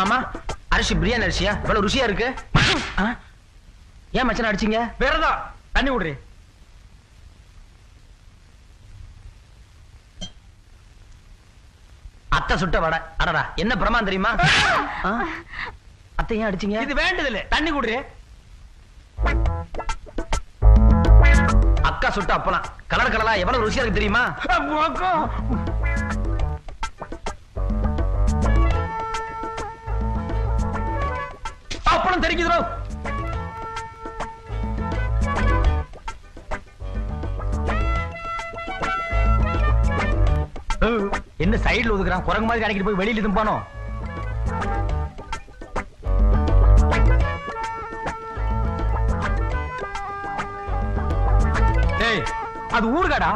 மாமா அரிசி பிரியாணி அரிசியா இவ்வளவு ருசியா இருக்கு? ஏன் மச்சான் அடிச்சீங்க? வேறதான் தண்ணி விடுறி. அத்தை சுட்ட வடை. அடடா என்ன பிரமாதம் தெரியுமா? அத்தை ஏன் அடிச்சீங்க? இது வேண்டதில்லை, தண்ணி குடுறி. அக்கா சுட்ட அப்பலாம் கலர் கலரா எவ்வளவு ருசியா இருக்கு தெரியுமா? அப்பளம் தெரிக்குதோ? என்ன சைடுல ஒதுக்குறான்? குரங்கு மாதிரி கணக்கிட்டு போய் வெளியில தும்பானோ? அது ஊருகாடா.